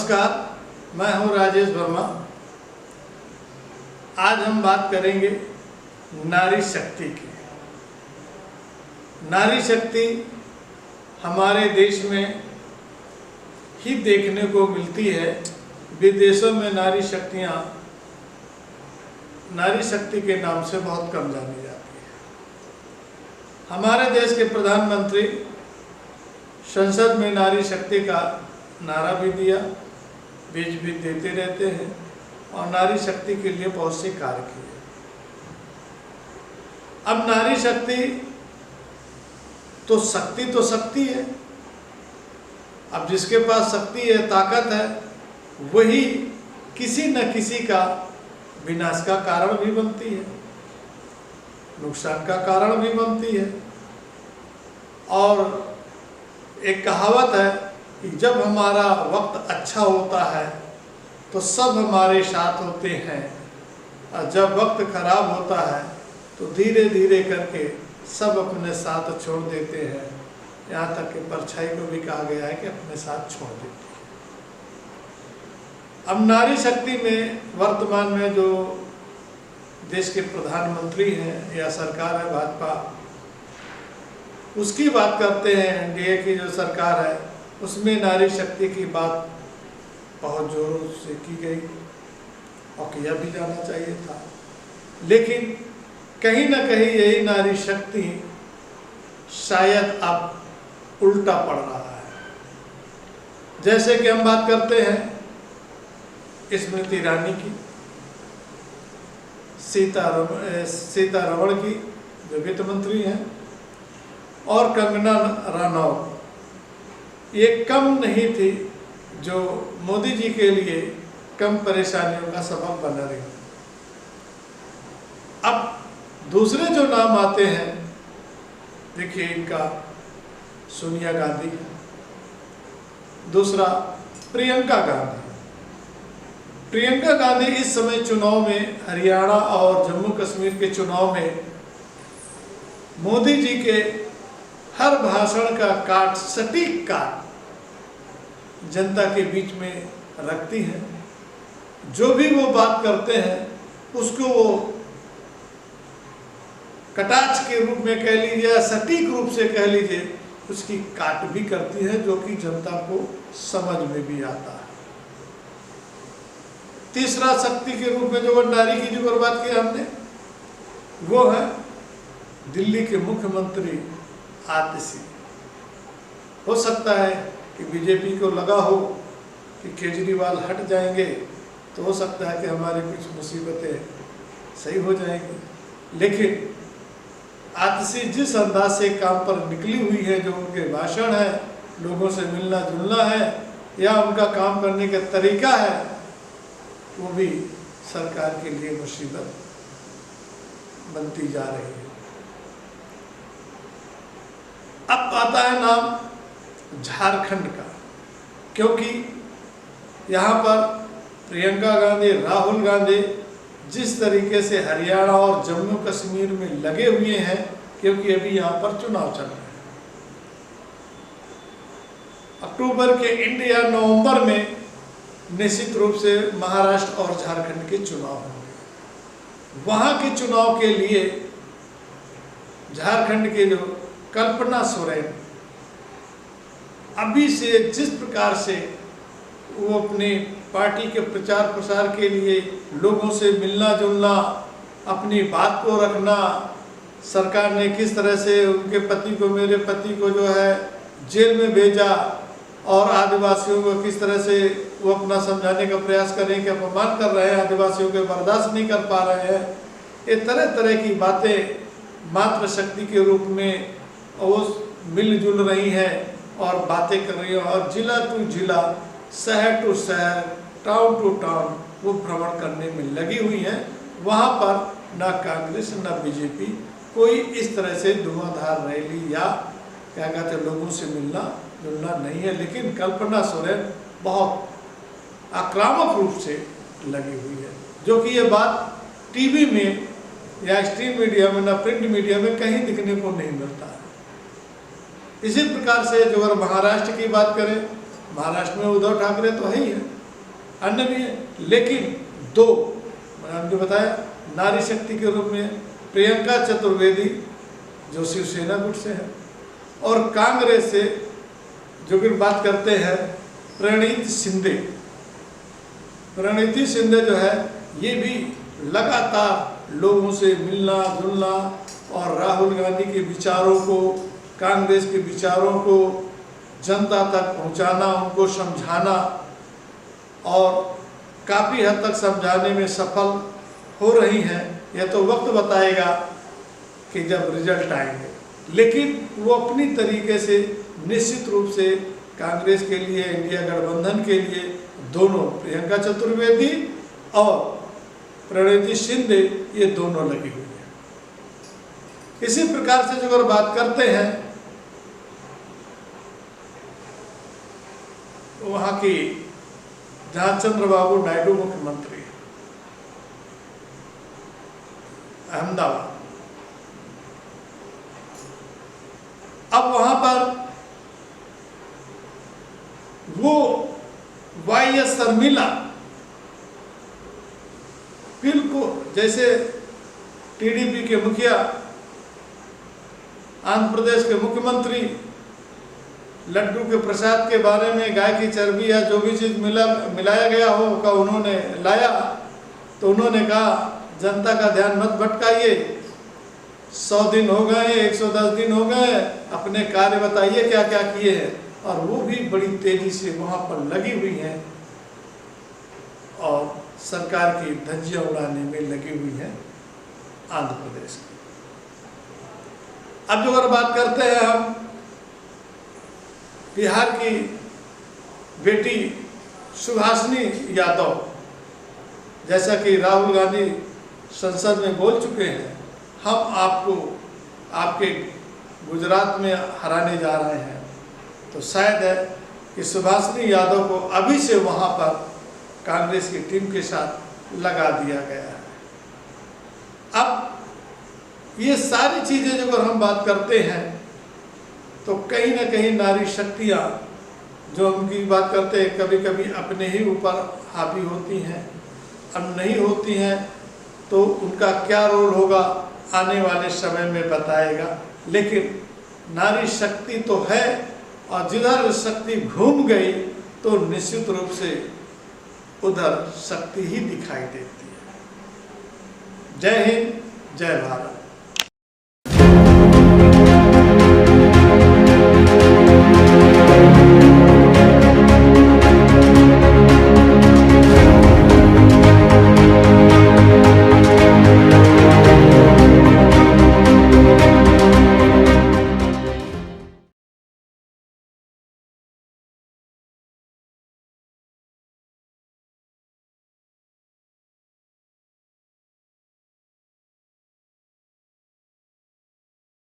नमस्कार, मैं हूं राजेश वर्मा। आज हम बात करेंगे नारी शक्ति की। नारी शक्ति हमारे देश में ही देखने को मिलती है। विदेशों में नारी शक्ति के नाम से बहुत कम जानी जाती है। हमारे देश के प्रधानमंत्री संसद में नारी शक्ति का नारा भी दिया, बीच भी देते रहते हैं और नारी शक्ति के लिए बहुत से कार्य किए। अब नारी शक्ति तो शक्ति है। अब जिसके पास शक्ति है, ताकत है, वही किसी न किसी का विनाश का कारण भी बनती है, नुकसान का कारण भी बनती है। और एक कहावत है कि जब हमारा वक्त अच्छा होता है तो सब हमारे साथ होते हैं, और जब वक्त खराब होता है तो धीरे धीरे करके सब अपने साथ छोड़ देते हैं। यहाँ तक कि परछाई को भी कहा गया है कि अपने साथ छोड़ देती है। अब नारी शक्ति में वर्तमान में जो देश के प्रधानमंत्री हैं या सरकार है भाजपा, उसकी बात करते हैं। एनडीए की जो सरकार है उसमें नारी शक्ति की बात बहुत जोरों से की गई और किया भी जाना चाहिए था, लेकिन कहीं ना कहीं यही नारी शक्ति शायद अब उल्टा पड़ रहा है। जैसे कि हम बात करते हैं स्मृति ईरानी की, सीतारमण की जो वित्त मंत्री हैं, और कंगना रनौत। ये कम नहीं थी जो मोदी जी के लिए कम परेशानियों का सबब बना रही। अब दूसरे जो नाम आते हैं, देखिए इनका सोनिया गांधी है, दूसरा प्रियंका गांधी। प्रियंका गांधी इस समय चुनाव में, हरियाणा और जम्मू कश्मीर के चुनाव में मोदी जी के हर भाषण का सटीक काट जनता के बीच में रखती हैं। जो भी वो बात करते हैं उसको वो कटाक्ष के रूप में कह लीजिए या सटीक रूप से कह लीजिए, उसकी काट भी करती है, जो कि जनता को समझ में भी आता है। तीसरा शक्ति के रूप में जो नारी की जो बात की हमने, वो है दिल्ली के मुख्यमंत्री आतिशी। हो सकता है कि बीजेपी को लगा हो कि केजरीवाल हट जाएंगे तो हो सकता है कि हमारी कुछ मुसीबतें सही हो जाएंगी, लेकिन आतिशी जिस अंदाज से काम पर निकली हुई है, जो उनके भाषण है, लोगों से मिलना जुलना है या उनका काम करने का तरीका है, वो भी सरकार के लिए मुसीबत बनती जा रही है। अब आता है नाम झारखंड का, क्योंकि यहाँ पर प्रियंका गांधी, राहुल गांधी जिस तरीके से हरियाणा और जम्मू कश्मीर में लगे हुए हैं, क्योंकि अभी यहाँ पर चुनाव चल रहे हैं। अक्टूबर के एंड या नवंबर में निश्चित रूप से महाराष्ट्र और झारखंड के चुनाव होंगे। वहाँ के चुनाव के लिए झारखंड के जो कल्पना सोरेन अभी से जिस प्रकार से वो अपनी पार्टी के प्रचार प्रसार के लिए लोगों से मिलना जुलना, अपनी बात को रखना, सरकार ने किस तरह से उनके पति को, मेरे पति को जो है जेल में भेजा, और आदिवासियों को किस तरह से वो अपना समझाने का प्रयास करें कि अपमान कर रहे हैं, आदिवासियों के बर्दाश्त नहीं कर पा रहे हैं। ये तरह तरह की बातें मातृशक्ति के रूप में वो मिलजुल रही हैं और बातें कर रही हैं, और जिला टू जिला, शहर टू शहर, टाउन टू टाउन वो भ्रमण करने में लगी हुई हैं। वहाँ पर ना कांग्रेस ना बीजेपी कोई इस तरह से धुआंधार रैली या क्या कहते हैं लोगों से मिलना जुलना नहीं है, लेकिन कल्पना सोरेन बहुत आक्रामक रूप से लगी हुई है, जो कि ये बात टीवी में या स्ट्रीम मीडिया में, ना प्रिंट मीडिया में कहीं दिखने को नहीं मिलता है। इसी प्रकार से जो अगर महाराष्ट्र की बात करें, महाराष्ट्र में उद्धव ठाकरे तो है ही है, अन्य भी हैं, लेकिन दो मैंने बताया नारी शक्ति के रूप में प्रियंका चतुर्वेदी जो शिवसेना गुट से है, और कांग्रेस से जो कि बात करते हैं प्रणीत शिंदे। प्रणीति शिंदे जो है ये भी लगातार लोगों से मिलना जुलना और राहुल गांधी के विचारों को, कांग्रेस के विचारों को जनता तक पहुंचाना, उनको समझाना और काफ़ी हद तक समझाने में सफल हो रही हैं। यह तो वक्त बताएगा कि जब रिजल्ट आएंगे, लेकिन वो अपनी तरीके से निश्चित रूप से कांग्रेस के लिए, इंडिया गठबंधन के लिए दोनों प्रियंका चतुर्वेदी और प्रणीति शिंदे ये दोनों लगी हुई है। इसी प्रकार से जो अगर बात करते हैं वहाँ की जहाँ चंद्रबाबू नायडू मुख्यमंत्री अहमदाबाद, अब वहाँ पर वो YS शर्मिला बिल्कुल जैसे TDP के मुखिया, आंध्र प्रदेश के मुख्यमंत्री लड्डू के प्रसाद के बारे में गाय की चर्बी या जो भी चीज़ मिलाया गया हो का उन्होंने लाया, तो उन्होंने कहा जनता का ध्यान मत भटकाइए, 100 दिन हो गए, 110 दिन हो गए, अपने कार्य बताइए क्या क्या किए हैं। और वो भी बड़ी तेजी से वहाँ पर लगी हुई हैं और सरकार की धज्जियाँ उड़ाने में लगी हुई हैं आंध्र प्रदेश की। अब जो अगर बात करते हैं हम बिहार की बेटी सुभाषिनी यादव, जैसा कि राहुल गांधी संसद में बोल चुके हैं, हम आपको आपके गुजरात में हराने जा रहे हैं, तो शायद है कि सुभाषिनी यादव को अभी से वहाँ पर कांग्रेस की टीम के साथ लगा दिया गया है। अब ये सारी चीज़ें जो अगर हम बात करते हैं तो कहीं ना कहीं नारी शक्तियाँ जो उनकी बात करते हैं कभी कभी अपने ही ऊपर हावी होती हैं, अब नहीं होती हैं तो उनका क्या रोल होगा आने वाले समय में बताएगा। लेकिन नारी शक्ति तो है और जिधर शक्ति घूम गई तो निश्चित रूप से उधर शक्ति ही दिखाई देती है। जय हिंद, जय भारत।